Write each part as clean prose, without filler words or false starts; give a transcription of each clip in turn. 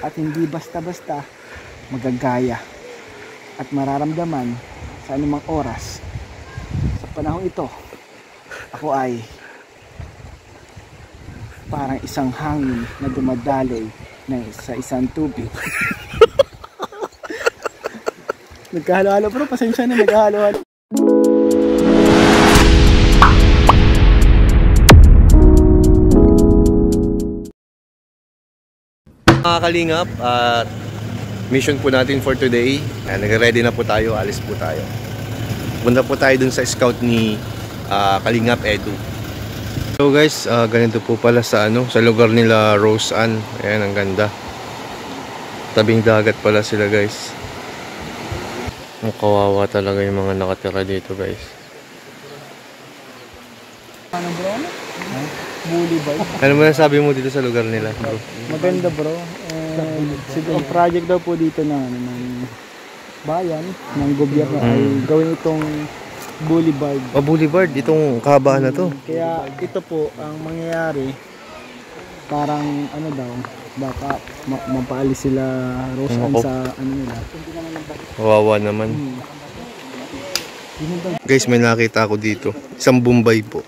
at hindi basta-basta magagaya at mararamdaman sa anumang oras. Sa panahong ito, ako ay parang isang hangin na dumadaloy sa isang tubig. Nagkahalo-halo bro, pasensya na, nagkahalo-halo. Mga kalingap, at mission po natin for today. Nag-ready na po tayo, alis po tayo. Punta po tayo dun sa scout ni Kalingap Edu. So guys, ganito po pala sa sa lugar nila Rose Ann. Ayan, ang ganda. Tabing dagat pala sila guys. Ang kawawa talaga yung mga nakatira dito guys. Ano bro? Boulevard. Ano mo nasabi mo dito sa lugar nila bro? Maganda bro. Siguro project daw po dito ng bayan, ng gobyerno ay gawin itong boulevard. Boulevard, itong kahabaan na to. Kaya ito po ang mangyayari, parang ano daw, baka mapaalis sila Rose Ann sa ano nila. Kawawa naman. Guys, may nakita ako dito. Isang Bombay po.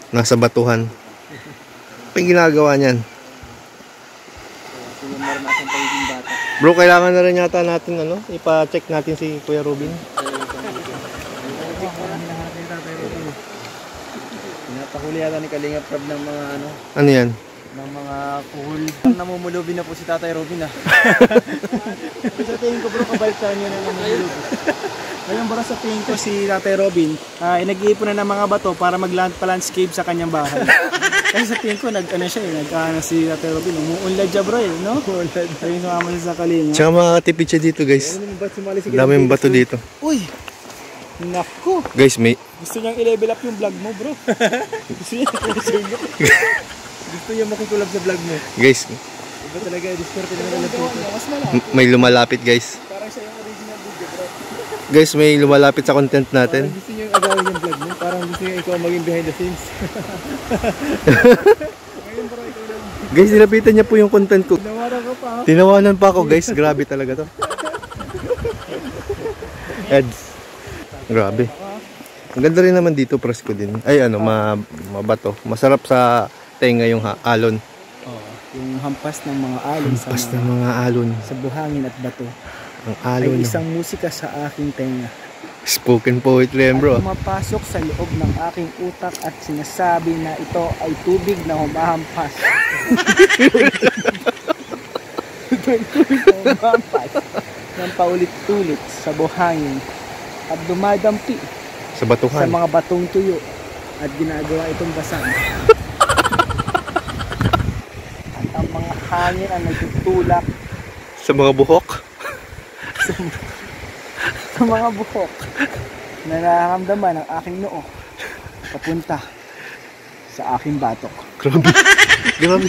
Nasa batuhan. Ano yung ginagawa niyan? Bro, kailangan na rin yata natin ipa-check natin si Kuya Robin. Pinapahuli yata ni Kalingap Rob ng mga Ano yan? Ng mga kuhol. Namumulubi na po si Tatay Robin Sa tingin ko bro, kabalitaan nyo na namumulubi. Ngayon bro, sa tingin ko si Tatay Robin nag-iipon na ng mga bato para mag-landscape sa kanyang bahay. Kasi sa tingin ko si Tatay Robin, umuunlad siya bro no? Ayun sumama siya sa Kalingap. Tsaka makakatipid siya dito guys. Daming bato dito. Uy! Naku! Guys, gusto niyang i-level up yung vlog mo bro. Gusto niya makikulab sa vlog mo. Guys, iba talaga, diskarte naman na may lumalapit guys. Parang siya yung original video bro. Guys, may lumalapit sa content natin. Parang gusto niyo yung agawin yung vlog mo. Parang gusto niyo ikaw maging behind the scenes. Ngayon bro, ikaw lang. Guys, nilapitan niya po yung content ko. Tinawanan ko pa. Tinawanan pa ako guys. Grabe talaga to. Eds. Grabe. Ang ganda rin naman dito, presko din. Ay mabato. Masarap sa tenga yung alon. Yung hampas ng mga alon sa buhangin at bato. Ang alon ay isang musika sa aking tenga. Spoken poetry yan bro. At pumapasok sa loob ng aking utak at sinasabi na ito ay tubig na humahampas. Ito ay tubig na humahampas ng paulit-ulit sa buhangin at dumadampi sa batuhan, sa mga batong tuyo at ginagawa itong basang. At ang mga hangin ang nagtutulak sa mga buhok. sa mga buhok na nararamdaman ng aking noo papunta sa aking batok. Grabe. Grabe.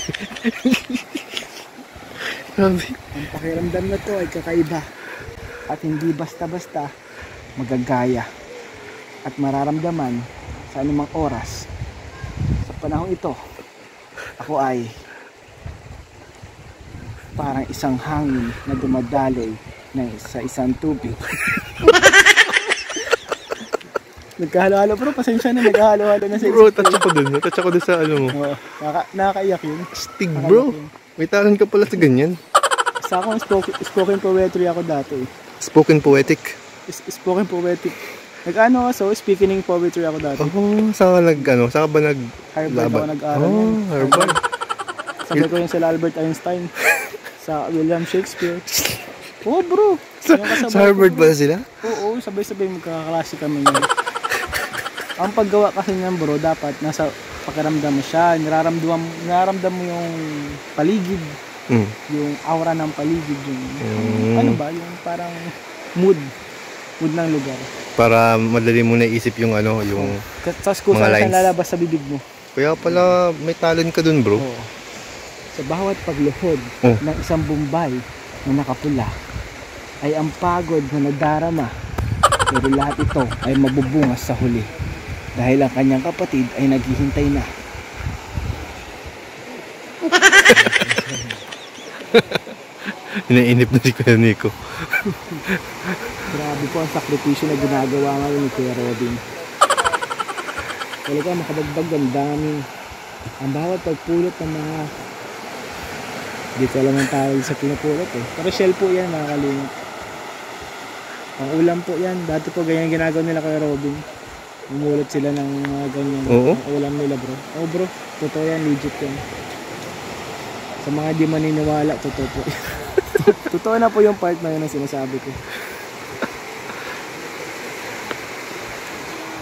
Grabe. Ang pakiramdam na to ay kakaiba at hindi basta-basta magagaya at mararamdaman sa anumang oras. Sa panahong ito, ako ay parang isang hangin na dumadaloy sa isang tubig. Nagkahalo-halo bro, pasensya na, nagkahalo-halo na sa bro, touch ako dun sa mo. Nakakaiyak yun. Stig bro, may talent ka pala sa ganyan. Sa akong spoken poetry ako dati. Spoken poetic? Spoken poetic. Speaking poetry ako dati. Saan ka ba Harvard ako nag-aral. Harvard. Sabay ko yung sila Albert Einstein. Sa William Shakespeare. Bro. Sa Harvard ba sila? Oo, sabay-sabay magkakaklase kami yun. Ang paggawa kasi niyan bro, dapat nasa pakiramdam mo siya. Nararamdam mo yung paligid. Yung aura ng paligid. Yung yung parang mood ng lugar. Para madali mo naisip yung yung mga lines. Lalabas sa bibig mo. Kaya pala may talent ka dun bro. Sa bawat pagluhod ng isang Bombay na nakapula ay ang pagod na nadarama. Pero lahat ito ay mabubungas sa huli dahil ang kanyang kapatid ay naghihintay na. Inainip na si Kuya Nico. Grabe po ang sakripisyo na ginagawa ngayon ni Kuya Robin. Talaga makabagbag ang dami. Ang bawat pagpulot ng mga... Hindi ko alam ang tawag sa pinupulot eh. Pero shell po yan, mga kalingap. Ang ulam po yan. Dati po ganyan ginagawa nila Kuya Robin. Umulot sila ng mga ganyan. Oo. Ang ulam nila bro. Oh bro, totoo yan, legit yan. Sa mga di maniniwala, totoo po. Totoo na po yung part na yun ang sinasabi ko.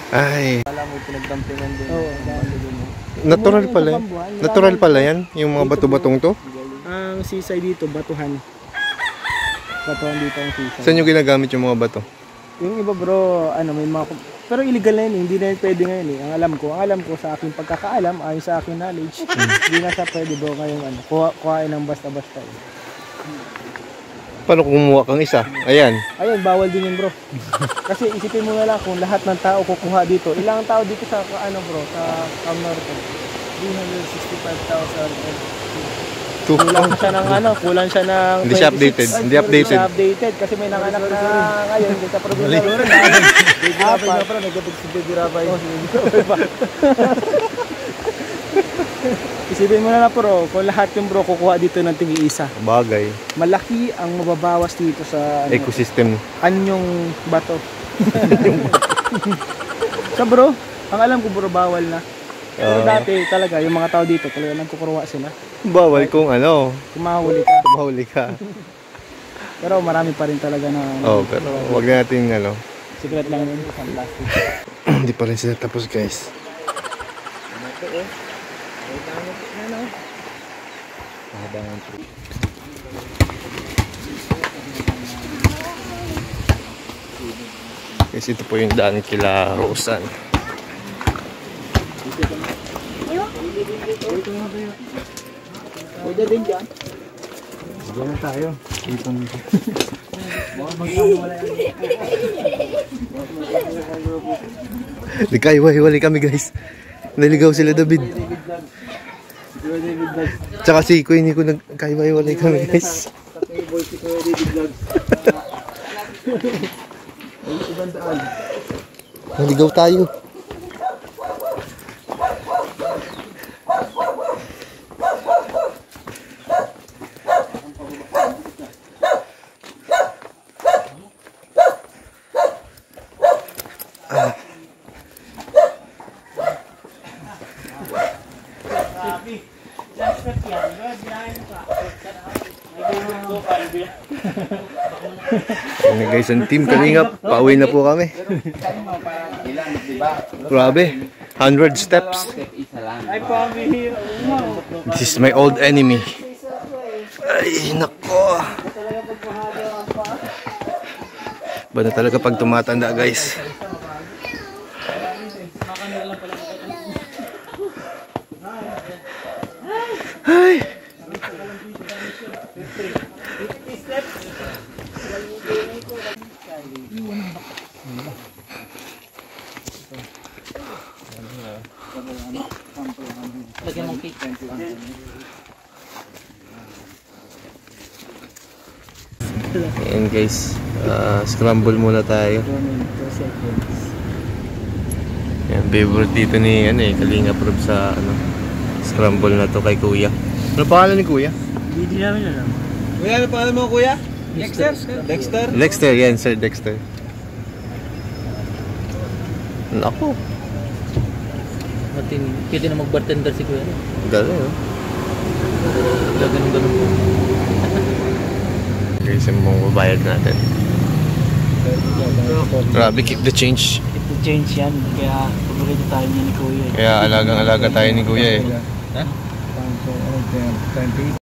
Ay, Alam mo, pinagdampingan din. Oo, natural pala. Natural pala yan, yung mga bato-batong to. Ang sisay dito, batuhan. Batuhan dito ang sisay. Saan yung ginagamit yung mga bato? Yung iba bro, ano, may mga... Pero illegal na yun, hindi na yun pwede ngayon eh. Ang alam ko sa aking pagkakaalam, ayon sa aking knowledge, hindi na siya pwede bro ngayong ano, kuhain ng basta-basta eh. Paano kumuha kang isa? Ayan. Ayun, bawal din yun bro. Kasi isipin mo na lang kung lahat ng tao kukuha dito. Ilang tao dito sa ano bro, sa Cam Norte? 365,000. Kulang siya ng ano, kulang siya ng Hindi siya updated. Hindi updated. siya updated kasi may nanganak na ngayon dito sa probinsya. Apat. Pero nagkatid si Baby Rabay. Isipin mo na lang bro, kung lahat yung bro kukuha dito ng tig-iisa. Bagay. Malaki ang mababawas dito sa ano, Ecosystem. anyong bato. So bro, ang alam ko bro bawal na. Pero dati talaga yung mga tao dito talaga nagkukuruwa sila. Bawal kung ano, Kung mahuli ka. mahuli ka. Pero marami pa rin talaga na Oh, pero wag natin ano. secret lang yun. Isang plastic. Hindi pa rin sila tapos guys. Guys, ito po yung daan kila Rosan. Pwede din dyan. Diyan na tayo. Nagkaiwa-hiwalay kami guys. Naligaw sila David. Tsaka si Kuya Nico nagkaiwa-hiwalay kami guys. Naligaw tayo. Yan guys, ang team Kalingap, pauwi na po kami. Grabe, 100 steps. This is my old enemy. Ay, nako. Ba na talaga pag tumatanda guys. Ay. Lagyan mong cake. Ayan guys, scramble muna tayo. Yan, favorite dito ni Kalingap Rob sa scramble na to kay Kuya. Ano pangalan ni Kuya? Hindi namin alam. Kuya, ano pangalan mo kuya? Dexter? Dexter? Dexter, yan Sir Dexter. Ako. Pwede na mag-bartender si Kuya. Galing oh. Ganun po. Guys, yung mong babayad natin. Grabe, keep the change. Ito change yan. Kaya paborito tayo niya ni Kuya. Kaya alagang-alaga tayo ni Kuya eh. Ha? 28.